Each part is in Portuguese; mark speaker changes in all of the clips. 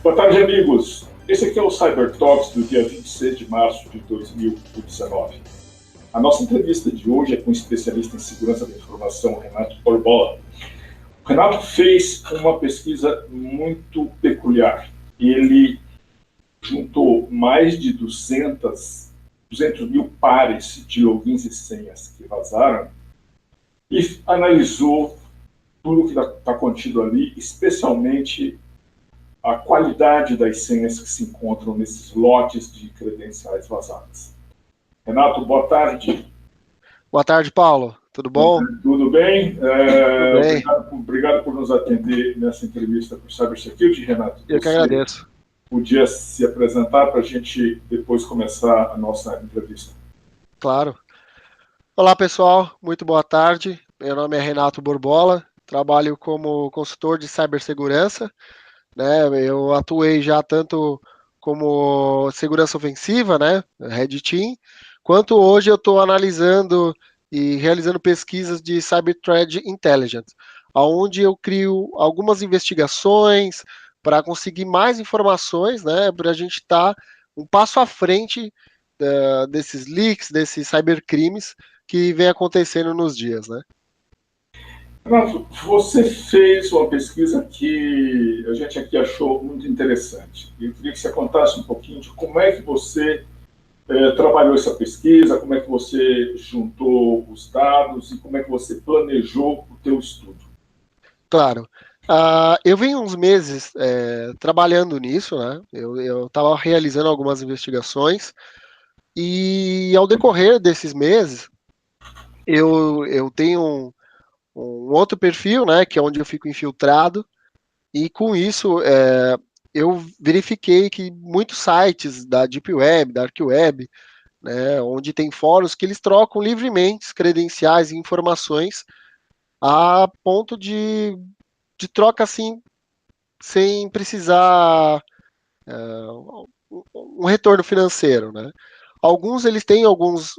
Speaker 1: Boa tarde, amigos. Esse aqui é o Cyber Talks do dia 26 de março de 2019. A nossa entrevista de hoje é com o especialista em segurança da informação, Renato Borbola. O Renato fez uma pesquisa muito peculiar. Ele juntou mais de 200 mil pares de logins e senhas que vazaram e analisou tudo que está contido ali, especialmente a qualidade das senhas que se encontram nesses lotes de credenciais vazadas. Renato, boa tarde.
Speaker 2: Boa tarde, Paulo. Tudo bom?
Speaker 1: Tudo bem?
Speaker 2: Tudo bem.
Speaker 1: Obrigado por nos atender nessa entrevista para o Cybersecurity, Renato.
Speaker 2: Eu que agradeço.
Speaker 1: Podia se apresentar para a gente depois começar a nossa entrevista.
Speaker 2: Claro. Olá, pessoal. Muito boa tarde. Meu nome é Renato Borbola. Trabalho como consultor de cibersegurança. Eu atuei já tanto como segurança ofensiva, Red Team, quanto hoje eu estou analisando e realizando pesquisas de Cyber Threat Intelligence, onde eu crio algumas investigações para conseguir mais informações, para a gente estar um passo à frente desses leaks, desses cybercrimes que vem acontecendo nos dias,
Speaker 1: Renato, você fez uma pesquisa que a gente aqui achou muito interessante. Eu queria que você contasse um pouquinho de como é que você trabalhou essa pesquisa, como é que você juntou os dados e como é que você planejou o teu estudo.
Speaker 2: Claro. Eu venho uns meses trabalhando nisso, Eu estava realizando algumas investigações e ao decorrer desses meses eu tenho um outro perfil, que é onde eu fico infiltrado, e com isso eu verifiquei que muitos sites da Deep Web, Dark Web, onde tem fóruns que eles trocam livremente credenciais e informações a ponto de troca assim, sem precisar um retorno financeiro, Alguns eles têm alguns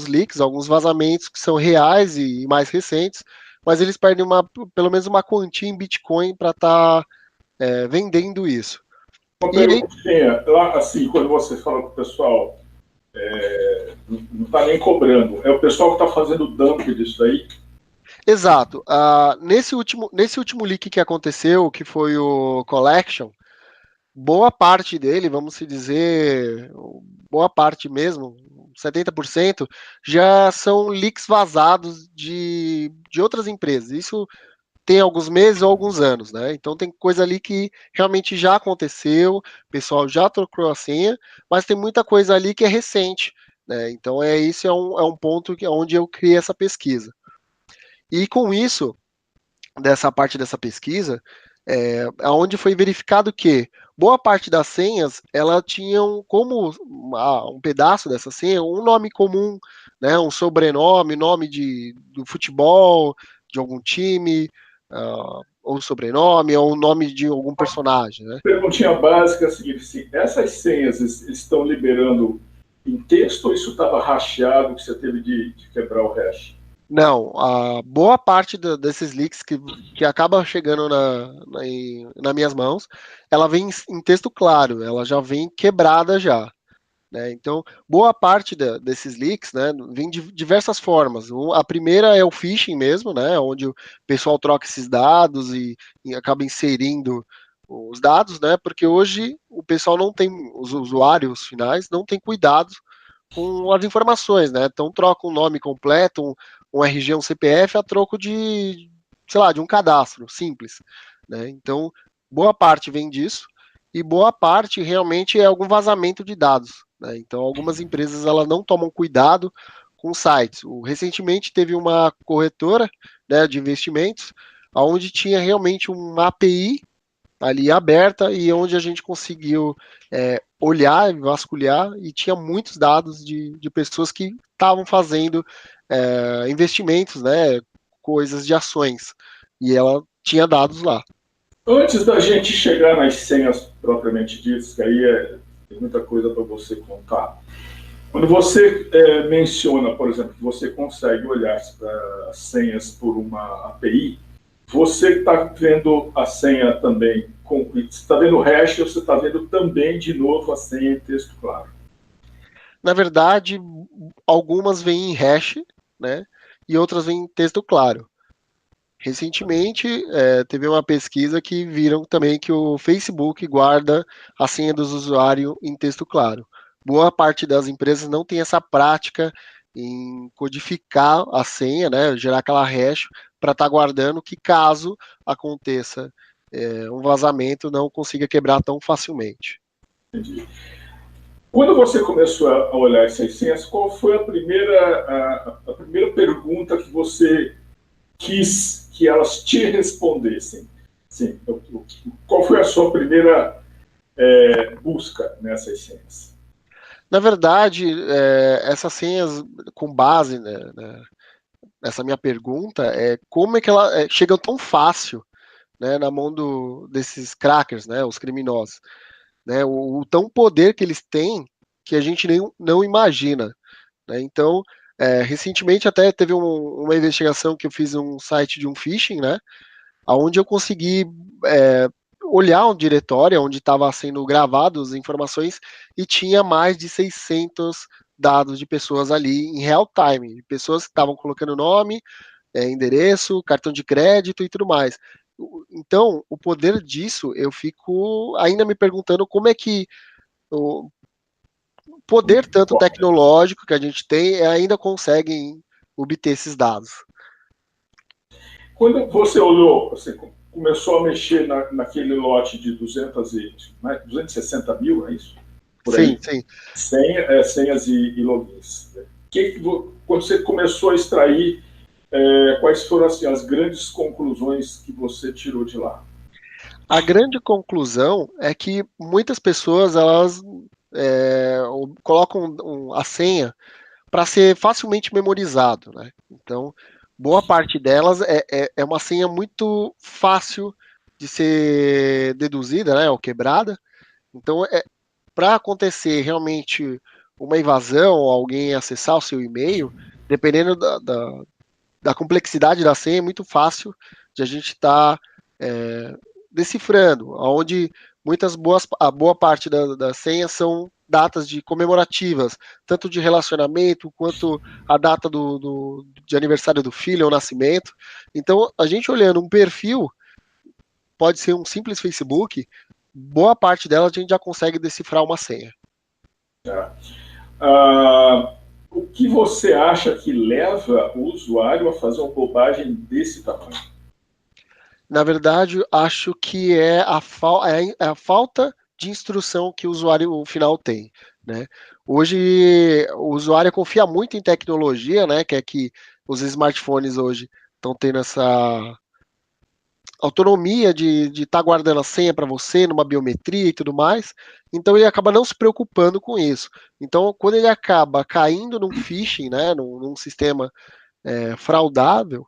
Speaker 2: leaks, alguns vazamentos que são reais e mais recentes, mas eles perdem pelo menos uma quantia em Bitcoin para estar vendendo isso.
Speaker 1: Uma perguntinha, lá, assim, quando você fala com o pessoal, não está nem cobrando, é o pessoal que está fazendo o dump disso aí?
Speaker 2: Exato. Nesse último leak que aconteceu, que foi o Collection, boa parte dele, vamos se dizer, boa parte mesmo, 70%, já são leaks vazados de outras empresas. Isso tem alguns meses ou alguns anos, Então tem coisa ali que realmente já aconteceu, o pessoal já trocou a senha, mas tem muita coisa ali que é recente, Então isso é um ponto onde eu criei essa pesquisa. E com isso, dessa parte dessa pesquisa, onde foi verificado que boa parte das senhas, ela tinham como um pedaço dessa senha, um nome comum, um sobrenome, nome do futebol, de algum time, ou sobrenome, ou nome de algum personagem,
Speaker 1: Perguntinha básica é a seguinte, assim, essas senhas estão liberando em texto ou isso estava rasteado que você teve de quebrar o hash?
Speaker 2: Não, a boa parte desses leaks que acaba chegando nas minhas mãos, ela vem em texto claro, ela já vem quebrada já. Então, boa parte desses leaks vem de diversas formas. A primeira é o phishing mesmo, onde o pessoal troca esses dados e acaba inserindo os dados, porque hoje o pessoal não tem, os usuários finais não tem cuidado com as informações, Então troca um nome completo, um RG, um CPF a troco de, sei lá, de um cadastro simples, Então, boa parte vem disso e boa parte realmente é algum vazamento de dados, Então, algumas empresas elas não tomam cuidado com sites. Recentemente teve uma corretora, de investimentos, onde tinha realmente uma API ali aberta e onde a gente conseguiu olhar, vasculhar e tinha muitos dados de pessoas que estavam fazendo investimentos, coisas de ações e ela tinha dados lá.
Speaker 1: Antes da gente chegar nas senhas propriamente ditas, que aí tem muita coisa para você contar. Quando você menciona, por exemplo, que você consegue olhar para as senhas por uma API, você está vendo a senha também você está vendo o hash ou você está vendo também, de novo, a senha em texto claro?
Speaker 2: Na verdade, algumas vêm em hash, né? E outras vêm em texto claro. Recentemente, teve uma pesquisa que viram também que o Facebook guarda a senha dos usuários em texto claro. Boa parte das empresas não tem essa prática em codificar a senha, né, gerar aquela hash para estar guardando que caso aconteça um vazamento não consiga quebrar tão facilmente.
Speaker 1: Entendi. Quando você começou a olhar essas senhas, qual foi a primeira pergunta que você quis que elas te respondessem? Sim, qual foi a sua primeira busca nessas senhas?
Speaker 2: Na verdade, essas senhas com base, né, nessa minha pergunta é como é que ela chega tão fácil, né, na mão desses crackers, né, os criminosos, né, o tão poder que eles têm que a gente nem não imagina, né? Então, recentemente até teve uma investigação que eu fiz um site de um phishing, né, onde eu consegui olhar um diretório onde estava sendo gravadas as informações e tinha mais de 600 dados de pessoas ali em real time, pessoas que estavam colocando nome, endereço, cartão de crédito e tudo mais. Então, o poder disso, eu fico ainda me perguntando como é que o poder tanto tecnológico que a gente tem ainda consegue obter esses dados.
Speaker 1: Quando você olhou, você começou a mexer naquele lote de 260 mil, é isso? Por
Speaker 2: Sim,
Speaker 1: aí?
Speaker 2: sim.
Speaker 1: Senhas e logins. Quando você começou a extrair, quais foram assim, as grandes conclusões que você tirou de lá?
Speaker 2: A grande conclusão é que muitas pessoas elas colocam a senha para ser facilmente memorizado, né? Então, boa parte delas é uma senha muito fácil de ser deduzida, né, ou quebrada. Então, para acontecer realmente uma invasão, ou alguém acessar o seu e-mail, dependendo da complexidade da senha, é muito fácil de a gente estar decifrando, onde a boa parte das senhas são datas de comemorativas, tanto de relacionamento quanto a data de aniversário do filho ou nascimento. Então, a gente olhando um perfil, pode ser um simples Facebook, boa parte dela a gente já consegue decifrar uma senha.
Speaker 1: Tá? Ah, o que você acha que leva o usuário a fazer uma bobagem desse tamanho?
Speaker 2: Na verdade, acho que é a falta de instrução que o usuário final tem, né? Hoje, o usuário confia muito em tecnologia, né? Que é que os smartphones hoje estão tendo essa autonomia de estar guardando a senha para você numa biometria e tudo mais. Então, ele acaba não se preocupando com isso. Então, quando ele acaba caindo num phishing, né? Num sistema fraudável,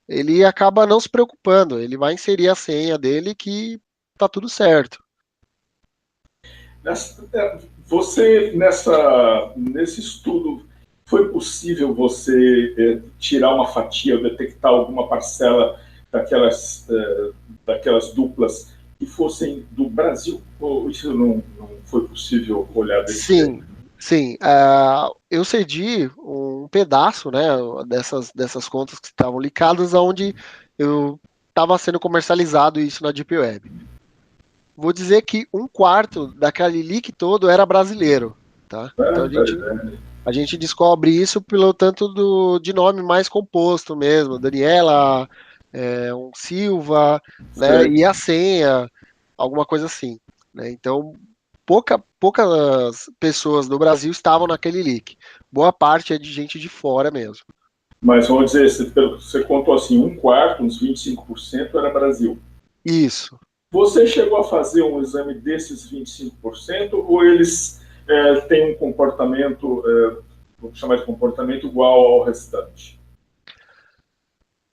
Speaker 2: ele acaba não se preocupando, ele vai inserir a senha dele que tá tudo certo.
Speaker 1: Você, nesse estudo, foi possível você tirar uma fatia ou detectar alguma parcela daquelas duplas que fossem do Brasil? Ou isso não foi possível olhar desse jeito?
Speaker 2: Sim, sim. Eu cedi um pedaço, né, dessas contas que estavam licadas, onde eu estava sendo comercializado isso na Deep Web. Vou dizer que um quarto daquele leak todo era brasileiro, tá? Então a gente descobre isso pelo tanto de nome mais composto mesmo, Daniela, um Silva, né, e a senha, alguma coisa assim, né? Então poucas pessoas do Brasil estavam naquele leak. Boa parte é de gente de fora mesmo.
Speaker 1: Mas vamos dizer, você contou assim, um quarto, uns 25% era Brasil.
Speaker 2: Isso.
Speaker 1: Você chegou a fazer um exame desses 25% ou eles têm um comportamento, vamos chamar de comportamento igual ao restante?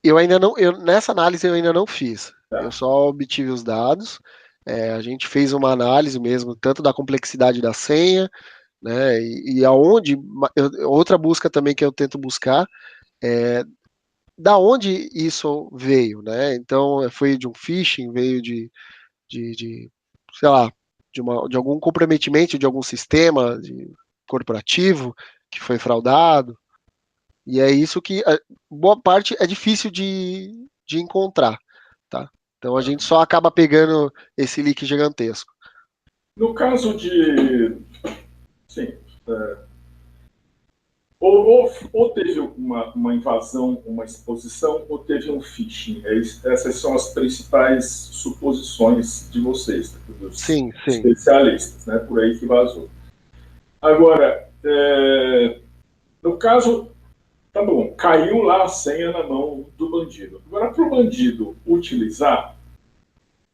Speaker 2: Eu ainda não, nessa análise eu ainda não fiz. Eu
Speaker 1: Tá?
Speaker 2: só obtive os dados. A gente fez uma análise mesmo, tanto da complexidade da senha, né? E aonde outra busca também que eu tento buscar é da onde isso veio, né? Então foi de um phishing, veio sei lá, de algum comprometimento de algum sistema corporativo que foi fraudado. E é isso que boa parte é difícil de encontrar, tá? Então a gente só acaba pegando esse leak gigantesco.
Speaker 1: No caso de, sim, ou teve uma invasão, uma exposição, ou teve um phishing. Essas são as principais suposições de vocês, dos
Speaker 2: Sim, sim.
Speaker 1: especialistas, né? Por aí que vazou. Agora, no caso, tá bom, caiu lá a senha na mão do bandido. Agora, para o bandido utilizar,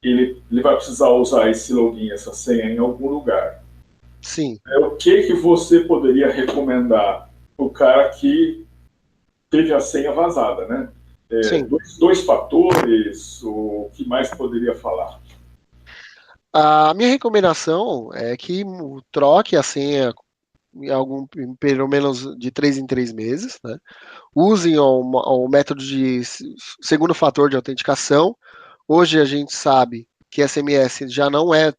Speaker 1: ele vai precisar usar esse login, essa senha em algum lugar.
Speaker 2: Sim.
Speaker 1: O que você poderia recomendar para o cara que teve a senha vazada, né? Dois fatores, o que mais poderia falar?
Speaker 2: A minha recomendação é que troque a senha pelo menos de 3 em 3 meses, né? Usem o método de segundo fator de autenticação. Hoje a gente sabe que SMS já não é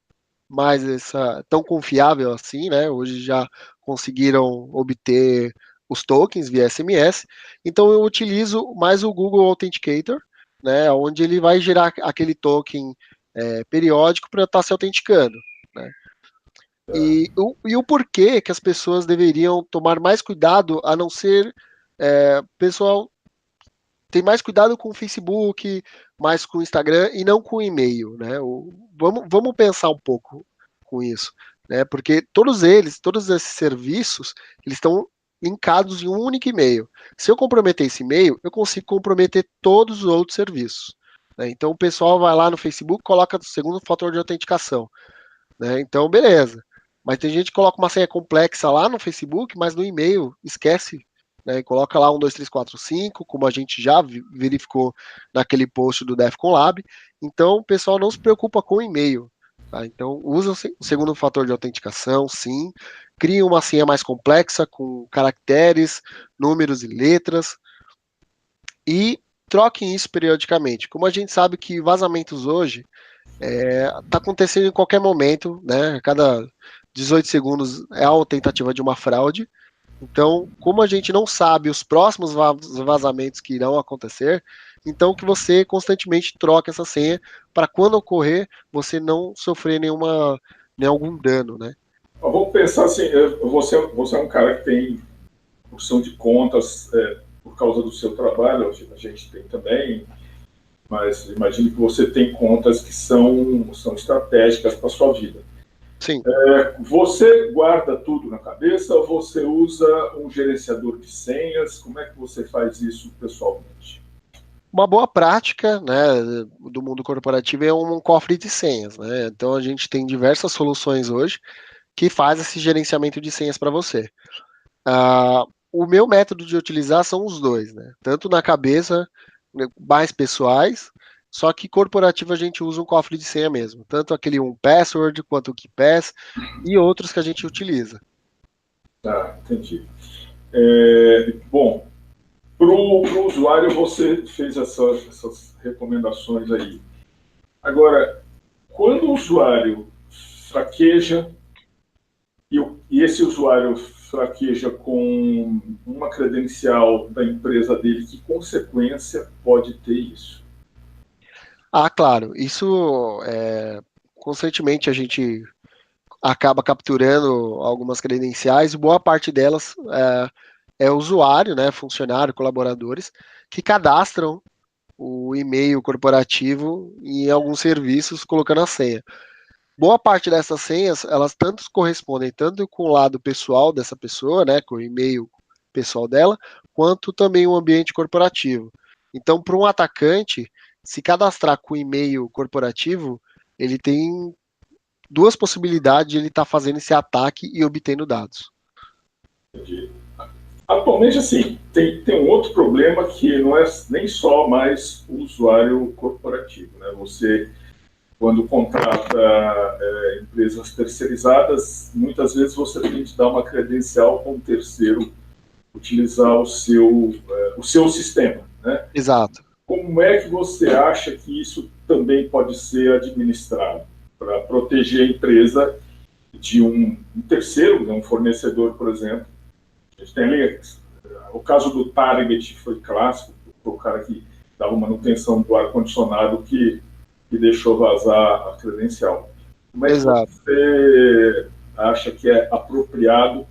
Speaker 2: mais tão confiável assim, né? Hoje já conseguiram obter os tokens via SMS. Então eu utilizo mais o Google Authenticator, né? Onde ele vai gerar aquele token periódico para estar se autenticando, né? E o porquê que as pessoas deveriam tomar mais cuidado, a não ser pessoal tem mais cuidado com o Facebook, mais com o Instagram e não com o e-mail, né? Vamos pensar um pouco com isso, né? Porque todos esses serviços, eles estão linkados em um único e-mail. Se eu comprometer esse e-mail, eu consigo comprometer todos os outros serviços, né? Então o pessoal vai lá no Facebook, coloca o segundo fator de autenticação, né? Então beleza. Mas tem gente que coloca uma senha complexa lá no Facebook, mas no e-mail esquece, né, e coloca lá 1, 2, 3, 4, 5, como a gente já verificou naquele post do Defcon Lab. Então, o pessoal não se preocupa com o e-mail. Tá? Então, usa o segundo fator de autenticação, sim. Cria uma senha mais complexa, com caracteres, números e letras. E troquem isso periodicamente. Como a gente sabe que vazamentos hoje está acontecendo em qualquer momento, né? A cada 18 segundos é uma tentativa de uma fraude. Então, como a gente não sabe os próximos vazamentos que irão acontecer, então que você constantemente troque essa senha para quando ocorrer você não sofrer nenhum dano, né?
Speaker 1: Vamos pensar assim, você é um cara que tem porção de contas por causa do seu trabalho, a gente tem também, mas imagine que você tem contas que são estratégicas para a sua vida.
Speaker 2: Sim.
Speaker 1: Você guarda tudo na cabeça ou você usa um gerenciador de senhas? Como é que você faz isso pessoalmente?
Speaker 2: Uma boa prática, né, do mundo corporativo é um cofre de senhas, né? Então a gente tem diversas soluções hoje que faz esse gerenciamento de senhas para você. O meu método de utilizar são os dois, né? Tanto na cabeça, mais pessoais, só que corporativo a gente usa um cofre de senha mesmo, tanto aquele 1Password quanto o KeePass e outros que a gente utiliza.
Speaker 1: Tá, entendi. Bom, para o usuário você fez essas recomendações aí. Agora, quando o usuário fraqueja e esse usuário fraqueja com uma credencial da empresa dele, que consequência pode ter isso?
Speaker 2: Claro, isso constantemente a gente acaba capturando algumas credenciais, e boa parte delas é usuário, né, funcionário, colaboradores, que cadastram o e-mail corporativo em alguns serviços colocando a senha. Boa parte dessas senhas, elas tanto correspondem tanto com o lado pessoal dessa pessoa, né, com o e-mail pessoal dela, quanto também o ambiente corporativo. Então, para um atacante, se cadastrar com o e-mail corporativo, ele tem duas possibilidades de ele estar fazendo esse ataque e obtendo dados.
Speaker 1: Entendi. Atualmente, assim, tem um outro problema que não é nem só mais o usuário corporativo, né? Você, quando contrata empresas terceirizadas, muitas vezes você tem que dar uma credencial para um terceiro utilizar o seu sistema, né?
Speaker 2: Exato.
Speaker 1: Como é que você acha que isso também pode ser administrado para proteger a empresa de um terceiro, um fornecedor, por exemplo. A gente tem ali, o caso do Target foi clássico, o cara que dava manutenção do ar-condicionado que deixou vazar a credencial. Como é que você acha que é apropriado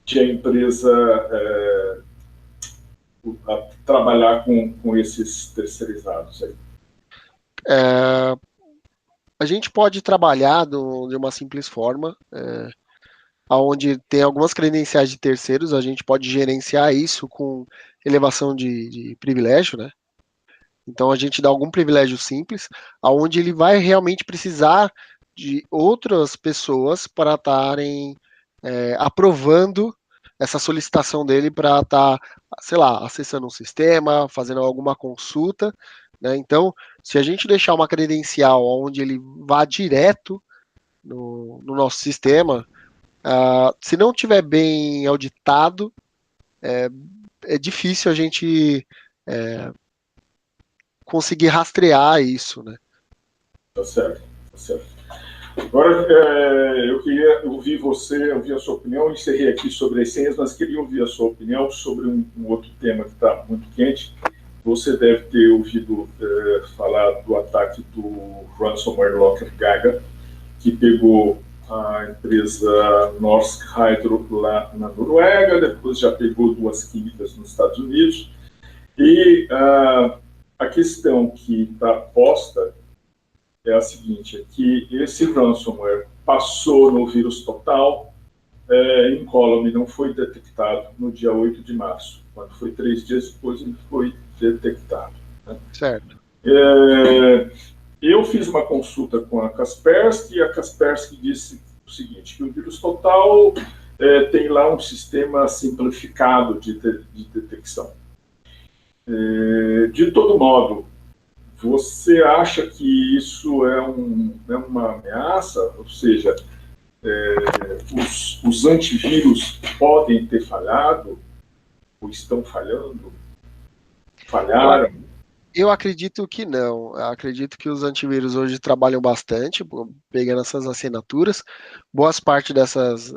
Speaker 1: de a empresa trabalhar com esses terceirizados aí?
Speaker 2: A gente pode trabalhar de uma simples forma, onde tem algumas credenciais de terceiros, a gente pode gerenciar isso com elevação de privilégio, né? Então a gente dá algum privilégio simples, aonde ele vai realmente precisar de outras pessoas para estarem aprovando essa solicitação dele para estar, sei lá, acessando um sistema, fazendo alguma consulta, né? Então, se a gente deixar uma credencial onde ele vá direto no nosso sistema, se não tiver bem auditado, é difícil a gente conseguir rastrear isso, né?
Speaker 1: Tá certo, tá certo. Agora, eu queria ouvir a sua opinião. Encerrei aqui sobre as senhas, mas queria ouvir a sua opinião sobre um outro tema que está muito quente. Você deve ter ouvido falar do ataque do ransomware Locker Gaga, que pegou a empresa Norsk Hydro lá na Noruega, depois já pegou 2 químicas nos Estados Unidos. E a questão que está posta é a seguinte, é que esse ransomware passou no vírus total, incólume não foi detectado no dia 8 de março, quando foi 3 dias depois ele foi detectado. Né?
Speaker 2: Certo.
Speaker 1: Eu fiz uma consulta com a Kaspersky, e a Kaspersky disse o seguinte, que o vírus total tem lá um sistema simplificado de detecção. De todo modo, você acha que isso é uma ameaça? Ou seja, os antivírus podem ter falhado? Ou estão falhando? Falharam?
Speaker 2: Eu acredito que não. Eu acredito que os antivírus hoje trabalham bastante, pegando essas assinaturas. Boas parte dessas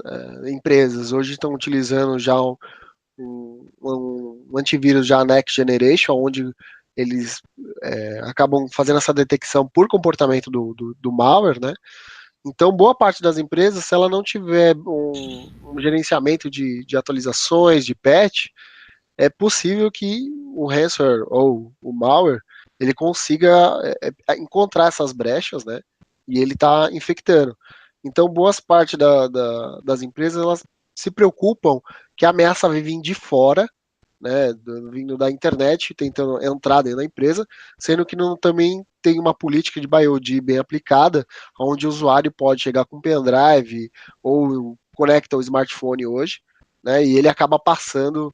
Speaker 2: empresas hoje estão utilizando já um antivírus já Next Generation, onde eles acabam fazendo essa detecção por comportamento do malware, né? Então, boa parte das empresas, se ela não tiver um gerenciamento de atualizações, de patch, é possível que o ransomware ou o malware ele consiga encontrar essas brechas, né? E ele está infectando. Então, boas parte das empresas elas se preocupam que a ameaça vai vir de fora, né? Vindo da internet, tentando entrar dentro da empresa, sendo que não também tem uma política de BIOD bem aplicada, onde o usuário pode chegar com pendrive ou conecta o smartphone hoje, né? E ele acaba passando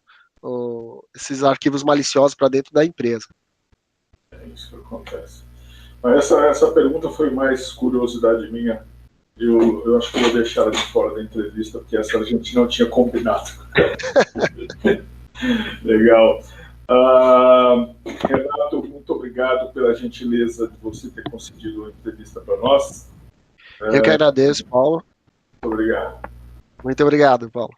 Speaker 2: esses arquivos maliciosos para dentro da empresa.
Speaker 1: É isso que acontece. Mas essa pergunta foi mais curiosidade minha. Eu acho que eu vou deixar ela de fora da entrevista, porque essa a gente não tinha combinado. Legal. Renato, muito obrigado pela gentileza de você ter concedido uma entrevista para nós.
Speaker 2: Eu que agradeço, Paulo.
Speaker 1: Muito obrigado.
Speaker 2: Muito obrigado, Paulo.